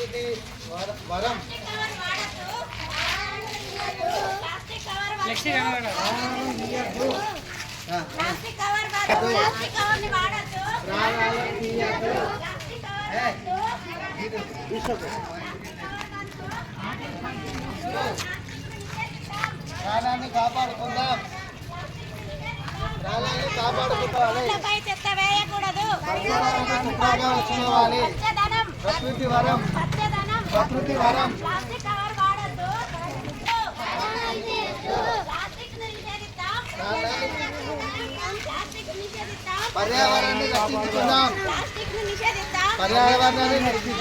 ప్రకృతి వరం ప్రాణాన్ని కాపాడుకుందాం. ప్రాణాన్ని కాపాడుకోవాలి. ప్రకృతి వరం ప్రకృతి వరం పర్యావరణాన్ని రక్షించుకుందాం. పర్యావరణాన్ని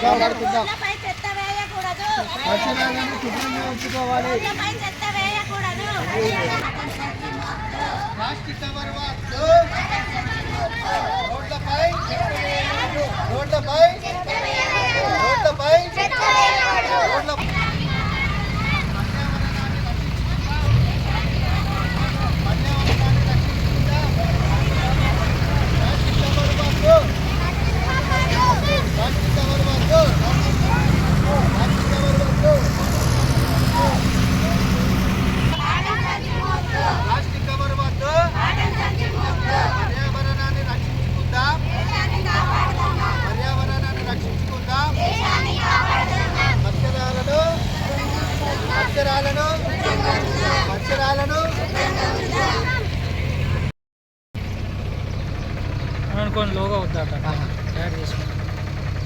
కాపాడుకుందాం. పరిసరాలను శుభ్రంగా ఉంచుకోవాలి. ప్లాస్టిక్ కవర్ వద్దు. రోడ్లపై రోడ్లపై రోడ్లపై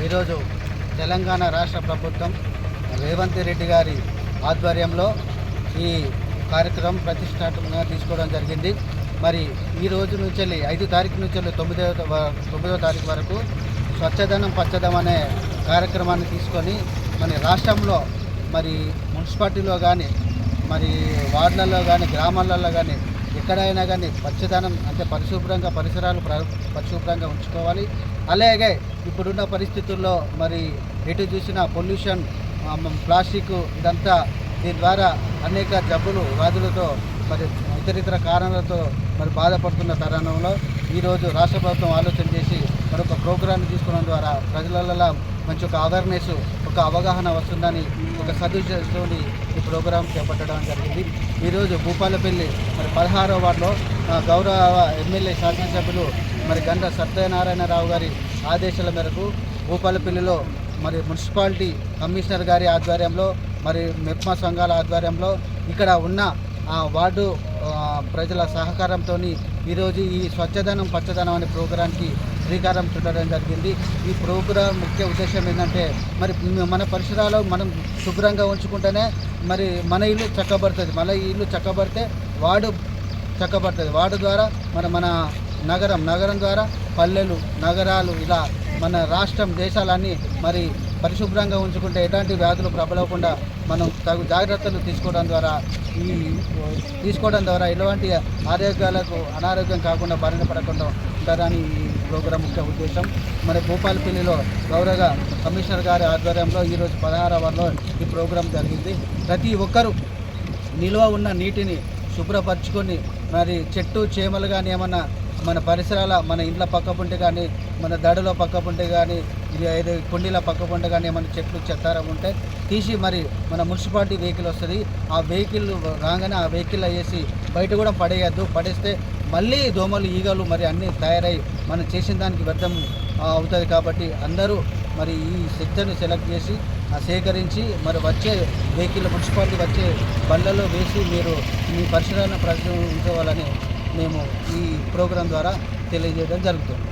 ఈరోజు తెలంగాణ రాష్ట్ర ప్రభుత్వం రేవంత్ రెడ్డి గారి ఆధ్వర్యంలో ఈ కార్యక్రమం ప్రతిష్టాత్మకంగా తీసుకోవడం జరిగింది. మరి ఈ రోజు నుంచి 5 తారీఖు నుంచి 9వ తారీఖు వరకు స్వచ్ఛదనం పచ్చదనం అనే కార్యక్రమాన్ని తీసుకొని మరి రాష్ట్రంలో మరి మున్సిపాలిటీలో కానీ మరి వార్డులలో కానీ గ్రామాలలో కానీ ఎక్కడైనా కానీ పచ్చదనం అంటే పరిశుభ్రంగా పరిసరాలు పరిశుభ్రంగా ఉంచుకోవాలి. అలాగే ఇప్పుడున్న పరిస్థితుల్లో మరి ఎటు చూసిన పొల్యూషన్, ప్లాస్టిక్ ఇదంతా దీని ద్వారా అనేక జబ్బులు వ్యాధులతో మరి ఇతరితర కారణాలతో మరి బాధపడుతున్న తరుణంలో ఈరోజు రాష్ట్ర ప్రభుత్వం ఆలోచన చేసి మరొక ప్రోగ్రాం తీసుకోవడం ద్వారా ప్రజలలో మంచి ఒక అవేర్నెస్, ఒక అవగాహన వస్తుందని ఒక సదుద్దేశంతో ఈ ప్రోగ్రాం చేపట్టడం జరిగింది. ఈరోజు భూపాలపల్లి మరి 16వ వార్డులో గౌరవ ఎమ్మెల్యే శాసనసభ్యులు మరి గంట సత్యనారాయణరావు గారి ఆదేశాల మేరకు భూపాలపల్లిలో మరి మున్సిపాలిటీ కమిషనర్ గారి ఆధ్వర్యంలో మరి మెప్మా సంఘాల ఆధ్వర్యంలో ఇక్కడ ఉన్న వార్డు ప్రజల సహకారంతో ఈరోజు ఈ స్వచ్ఛదనం పచ్చదనం అనే ప్రోగ్రాంకి శ్రీకారం చుట్టడం జరిగింది. ఈ ప్రోగ్రాం ముఖ్య ఉద్దేశం ఏంటంటే మరి మన పరిసరాలు మనం శుభ్రంగా ఉంచుకుంటేనే మరి మన ఇల్లు చక్కబడుతుంది. మన ఇల్లు చక్కబడితే వార్డు చక్కబడుతుంది. వార్డు ద్వారా మన నగరం ద్వారా పల్లెలు, నగరాలు, ఇలా మన రాష్ట్రం, దేశాలన్నీ మరి పరిశుభ్రంగా ఉంచుకుంటే ఎలాంటి వ్యాధులు ప్రబలకుండా మనం తగు జాగ్రత్తలు తీసుకోవడం ద్వారా ఎలాంటి అనారోగ్యం కాకుండా బారిన పడకుండా ఉంటారని ఈ ప్రోగ్రాం ముఖ్య ఉద్దేశం. మరి భూపాలపల్లిలో గౌరవ కమిషనర్ గారి ఆధ్వర్యంలో ఈరోజు 16వ వార్డులో ఈ ప్రోగ్రాం జరిగింది. ప్రతి ఒక్కరూ నిల్వ ఉన్న నీటిని శుభ్రపరచుకొని మరి చెట్టు చేమలు కానీ ఏమన్నా మన పరిసరాల మన ఇండ్ల పక్కపుంటే కానీ మన దడలో పక్కపుంటే కానీ ఏదో కుండీల పక్కపుంటే కానీ ఏమైనా చెట్లు చెత్తారం ఉంటే తీసి మరి మన మున్సిపాలిటీ వెహికల్ వస్తుంది. ఆ వెహికల్ రాగానే ఆ వెహికల్ వేసి బయట కూడా పడేయద్దు. పడేస్తే మళ్ళీ దోమలు, ఈగలు మరి అన్నీ తయారై మనం చేసిన దానికి వ్యర్థం అవుతుంది. కాబట్టి అందరూ మరి ఈ చెత్తను సెలెక్ట్ చేసి సేకరించి మరి వచ్చే వెహికల్ మున్సిపాలిటీ వచ్చే బండ్లలో వేసి మీరు మీ పరిసరాలను ఉంచుకోవాలని మేము ఈ ప్రోగ్రాం ద్వారా తెలియజేయడం జరుగుతుంది.